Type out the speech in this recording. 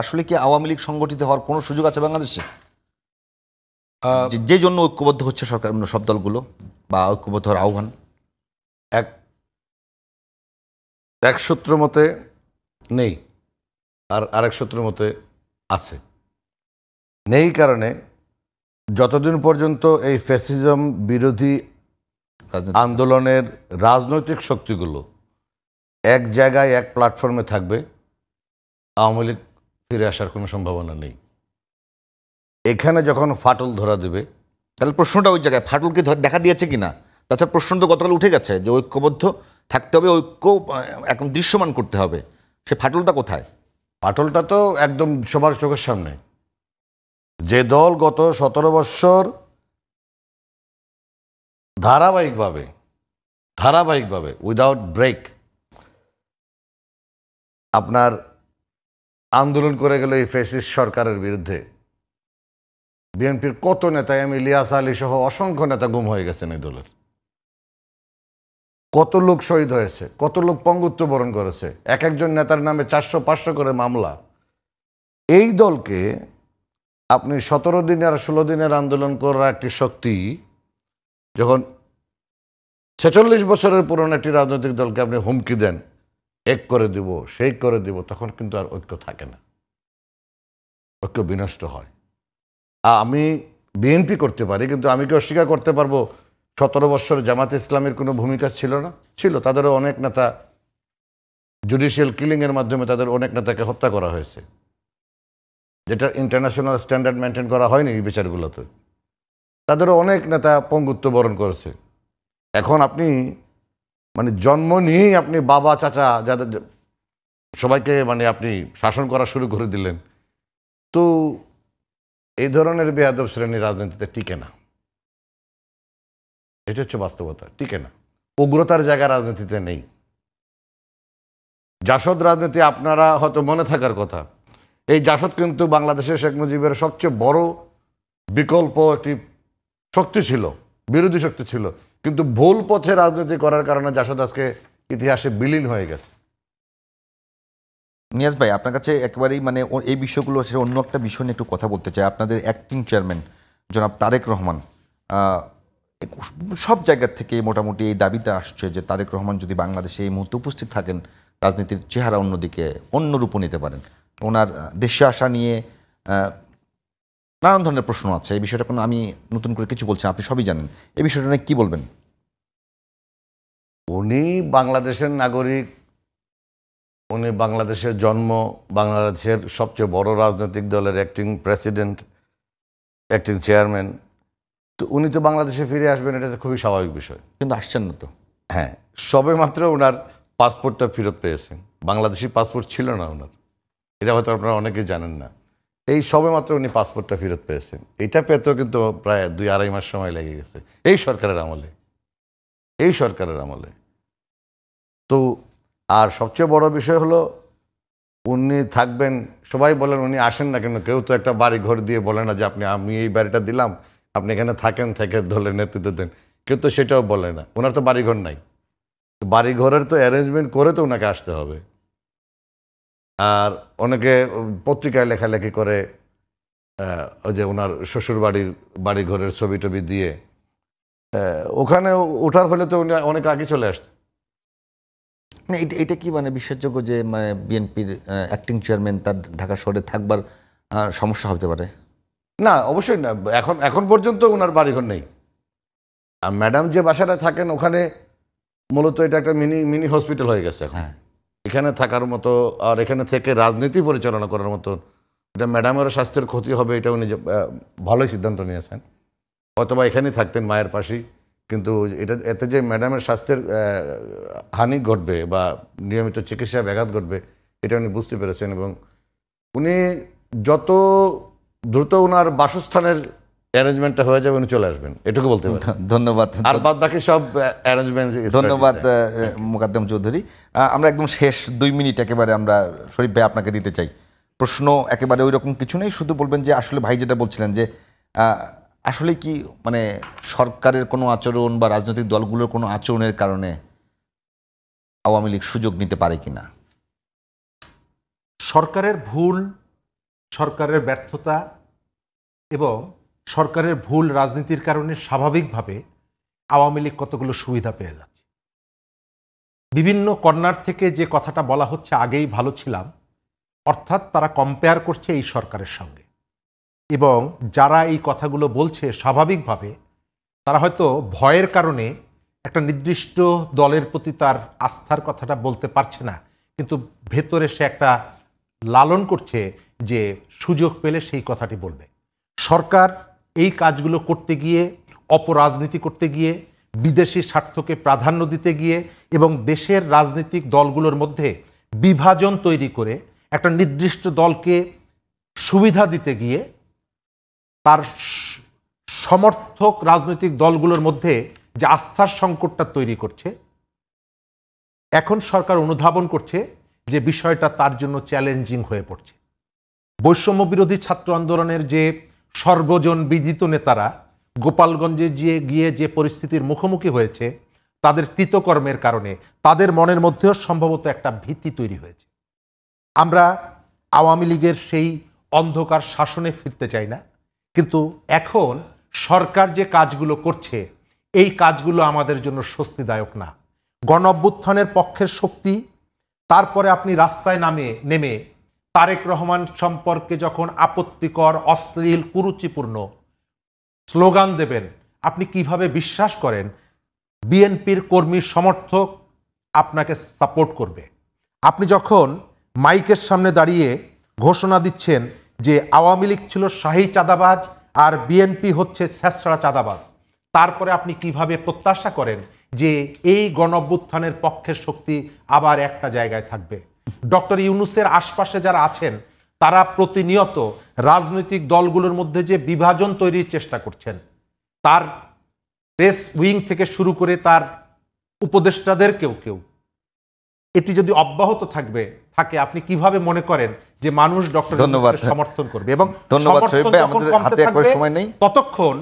আসলে কি আওয়ামী লীগ সংগঠিত হওয়ার কোনো সুযোগ আছে বাংলাদেশে? যে জন্য ঐক্যবদ্ধ হচ্ছে সরকার সব দলগুলো বা ঐক্যবদ্ধ হওয়ার আহ্বান? এক এক সূত্র মতে নেই, আর আরেক সূত্র মতে আছে। নেই কারণে যতদিন পর্যন্ত এই ফ্যাসিজম বিরোধী আন্দোলনের রাজনৈতিক শক্তিগুলো এক জায়গায় এক প্ল্যাটফর্মে থাকবে, আওয়ামী লীগ ফিরে আসার কোনো সম্ভাবনা নেই। এখানে যখন ফাটল ধরা দেবে, তাহলে প্রশ্নটা ওই জায়গায় ফাটলকে দেখা দিয়েছে কিনা? তাছাড়া প্রশ্ন তো গতকাল উঠে গেছে যে ঐক্যবদ্ধ থাকতে হবে, ঐক্য এখন দৃশ্যমান করতে হবে। সে ফাটলটা কোথায়? ফাটলটা তো একদম সবার চোখের সামনে। যে দল গত 17 বৎসর ধারাবাহিকভাবে উইদাউট ব্রেক আপনার আন্দোলন করে গেল এই ফ্যাসিস্ট সরকারের বিরুদ্ধে, বিএনপির কত নেতা, ইলিয়াস আলী সহ অসংখ্য নেতা গুম হয়ে গেছেন এই দলের। কত লোক শহীদ হয়েছে, কত লোক পঙ্গুত্ব বরণ করেছে, এক একজন নেতার নামে 400-500 করে মামলা। এই দলকে আপনি 17 দিনের আর 16 দিনের আন্দোলন করার একটি শক্তি, যখন 46 বছরের পুরনো একটি রাজনৈতিক দলকে আপনি হুমকি দেন এক করে দিব, সেই করে দিব, তখন কিন্তু আর ঐক্য থাকে না, ঐক্য বিনষ্ট হয়। আমি বিএনপি করতে পারি, কিন্তু আমি কি অস্বীকার করতে পারবো 17 বছর জামাতে ইসলামের কোনো ভূমিকা ছিল না? ছিল। তাদেরও অনেক নেতা, জুডিশিয়াল কিলিংয়ের মাধ্যমে তাদের অনেক নেতাকে হত্যা করা হয়েছে, যেটা ইন্টারন্যাশনাল স্ট্যান্ডার্ড মেনটেন করা হয়নি এই বিচারগুলোতে। তাদেরও অনেক নেতা পঙ্গুত্ব বরণ করেছে। এখন আপনি মানে জন্ম নিয়েই আপনি বাবা চাচা যাদের সবাইকে মানে আপনি শাসন করা শুরু করে দিলেন, তো এই ধরনের বেয়াদব শ্রেণী রাজনীতিতে টিকে না। এটা হচ্ছে বাস্তবতা, টিকে না। উগ্রতার জায়গা রাজনীতিতে নেই। জাসদ রাজনীতি আপনারা হয়তো মনে থাকার কথা, এই জাসদ কিন্তু বাংলাদেশের শেখ মুজিবের সবচেয়ে বড় বিকল্প একটি শক্তি ছিল, বিরোধী শক্তি ছিল, কিন্তু ভুল পথে রাজনীতি করার কারণে জাসদ আজকে ইতিহাসে বিলীন হয়ে গেছে। নিয়াজ ভাই, আপনার কাছে একেবারেই মানে এই বিষয়গুলো সে অন্য একটা বিষয় নিয়ে একটু কথা বলতে চাই। আপনাদের অ্যাক্টিং চেয়ারম্যান জনাব তারেক রহমান, সব জায়গা থেকে মোটামুটি এই দাবিতে আসছে যে তারেক রহমান যদি বাংলাদেশে এই মুহূর্তে উপস্থিত থাকেন, রাজনীতির চেহারা অন্যদিকে অন্য রূপ নিতে পারেন। ওনার দেশে আসা নিয়ে নানান ধরনের প্রশ্ন আছে। এই বিষয়টা কোনো আমি নতুন করে কিছু বলছি, আপনি সবই জানেন। এই বিষয়টা নিয়ে কী বলবেন? উনি বাংলাদেশের নাগরিক, উনি বাংলাদেশের জন্ম, বাংলাদেশের সবচেয়ে বড় রাজনৈতিক দলের অ্যাক্টিং প্রেসিডেন্ট, অ্যাক্টিং চেয়ারম্যান, তো উনি তো বাংলাদেশে ফিরে আসবেন, এটা তো খুবই স্বাভাবিক বিষয়। কিন্তু আসছেন না তো। হ্যাঁ, সবে মাত্র ওনার পাসপোর্টটা ফেরত পেয়েছেন। বাংলাদেশি পাসপোর্ট ছিল না ওনার, এটা হয়তো আপনারা অনেকেই জানেন না। এই সবে মাত্র উনি পাসপোর্টটা ফেরত পেয়েছেন। এটা পেতেও কিন্তু প্রায় 2-2.5 মাস সময় লেগে গেছে এই সরকারের আমলে। তো আর সবচেয়ে বড় বিষয় হলো উনি থাকবেন, সবাই বলেন উনি আসেন না কেন, কেউ তো একটা বাড়ি ঘর দিয়ে বলে না যে আমি এই বাড়িটা দিলাম, আপনি এখানে থাকেন, থেকে দলের নেতৃত্ব দেন, কেউ তো সেটাও বলে না। ওনার তো বাড়িঘর নাই, বাড়িঘরের তো অ্যারেঞ্জমেন্ট করে তো ওনাকে আসতে হবে। আর অনেকে পত্রিকায় লেখালেখি করে ওই যে ওনার শ্বশুর বাড়িঘরের ছবি টবি দিয়ে, ওখানে ওঠার ফলে তো উনি অনেক আগে চলে আসতেন। মানে এটা কি মানে বিশ্বাসযোগ্য যে মানে বিএনপির অ্যাক্টিং চেয়ারম্যান তার ঢাকা শহরে থাকবার সমস্যা হতে পারে? না, অবশ্যই না। এখন পর্যন্ত ওনার বাড়িঘর নেই। আর ম্যাডাম যে বাসাটা থাকেন ওখানে মূলত এটা একটা মিনি হসপিটাল হয়ে গেছে এখন। এখানে থাকার মতো আর এখানে থেকে রাজনীতি পরিচালনা করার মতো, এটা ম্যাডামেরও স্বাস্থ্যের ক্ষতি হবে, এটা উনি ভালোই সিদ্ধান্ত নিয়েছেন। অথবা এখানেই থাকতেন মায়ের পাশেই, কিন্তু এতে যে ম্যাডামের স্বাস্থ্যের হানি ঘটবে বা নিয়মিত চিকিৎসায় ব্যাঘাত ঘটবে, এটা উনি বুঝতে পেরেছেন। এবং উনি যত দ্রুত ওনার বাসস্থানের অ্যারেঞ্জমেন্টটা হয়ে যাবে উনি চলে আসবেন, এটুকু বলতে পারেন। ধন্যবাদ। আর বাদ বাকি সব অ্যারেঞ্জমেন্ট। ধন্যবাদ মোকাদ্দেম চৌধুরী। আমরা একদম শেষ 2 মিনিট একেবারে আমরা শরীফ ভাই আপনাকে দিতে চাই। প্রশ্ন একেবারে ওই রকম কিছু নেই, শুধু বলবেন যে আসলে ভাই যেটা বলছিলেন যে আসলে কি মানে সরকারের কোনো আচরণ বা রাজনৈতিক দলগুলোর কোনো আচরণের কারণে আওয়ামী লীগ সুযোগ নিতে পারে কিনা? সরকারের ভুল সরকারের ব্যর্থতা এবং সরকারের ভুল রাজনীতির কারণে স্বাভাবিকভাবে আওয়ামী লীগ কতগুলো সুবিধা পেয়ে যাচ্ছে। বিভিন্ন কর্নার থেকে যে কথাটা বলা হচ্ছে আগেই ভালো ছিলাম, অর্থাৎ তারা কম্পেয়ার করছে এই সরকারের সঙ্গে, এবং যারা এই কথাগুলো বলছে স্বাভাবিকভাবে তারা হয়তো ভয়ের কারণে একটা নির্দিষ্ট দলের প্রতি তার আস্থার কথাটা বলতে পারছে না, কিন্তু ভেতরে সে একটা লালন করছে যে সুযোগ পেলে সেই কথাটি বলবে। সরকার এই কাজগুলো করতে গিয়ে, অপরাজনীতি করতে গিয়ে, বিদেশি স্বার্থকে প্রাধান্য দিতে গিয়ে এবং দেশের রাজনৈতিক দলগুলোর মধ্যে বিভাজন তৈরি করে একটা নির্দিষ্ট দলকে সুবিধা দিতে গিয়ে তার সমর্থক রাজনৈতিক দলগুলোর মধ্যে যে আস্থার সংকটটা তৈরি করছে, এখন সরকার অনুধাবন করছে যে বিষয়টা তার জন্য চ্যালেঞ্জিং হয়ে পড়ছে। বৈষম্য বিরোধী ছাত্র আন্দোলনের যে সর্বজন বিদিত নেতারা গোপালগঞ্জে গিয়ে যে পরিস্থিতির মুখোমুখি হয়েছে, তাদের কৃতকর্মের কারণে তাদের মনের মধ্যেও সম্ভবত একটা ভীতি তৈরি হয়েছে। আমরা আওয়ামী লীগের সেই অন্ধকার শাসনে ফিরতে চাই না, কিন্তু এখন সরকার যে কাজগুলো করছে এই কাজগুলো আমাদের জন্য স্বস্তিদায়ক না। গণ অভ্যুত্থানের পক্ষের শক্তি, তারপরে আপনি রাস্তায় নেমে তারেক রহমান সম্পর্কে যখন আপত্তিকর, অশ্লীল, কুরুচিপূর্ণ স্লোগান দেবেন, আপনি কিভাবে বিশ্বাস করেন বিএনপির কর্মী সমর্থক আপনাকে সাপোর্ট করবে? আপনি যখন মাইকের সামনে দাঁড়িয়ে ঘোষণা দিচ্ছেন যে আওয়ামী লীগ ছিল শাহী চাঁদাবাজ আর বিএনপি হচ্ছে ছেঁচড়া চাঁদাবাজ, তারপরে আপনি কিভাবে প্রত্যাশা করেন যে এই গণ অভ্যুত্থানের পক্ষের শক্তি আবার একটা জায়গায় থাকবে? ডক্টর ইউনূসের আশপাশে যারা আছেন তারা প্রতিনিয়ত রাজনৈতিক দলগুলোর মধ্যে যে বিভাজন তৈরির চেষ্টা করছেন, তার প্রেস উইং থেকে শুরু করে তার উপদেষ্টাদের কেউ এটি যদি অব্যাহত থাকে, আপনি কিভাবে মনে করেন যে মানুষ ডক্টর ইউনূসকে সমর্থন করবে? এবং ধন্যবাদ শরীফ ভাই, আমাদের হাতে একবার সময় নেই। ততক্ষণ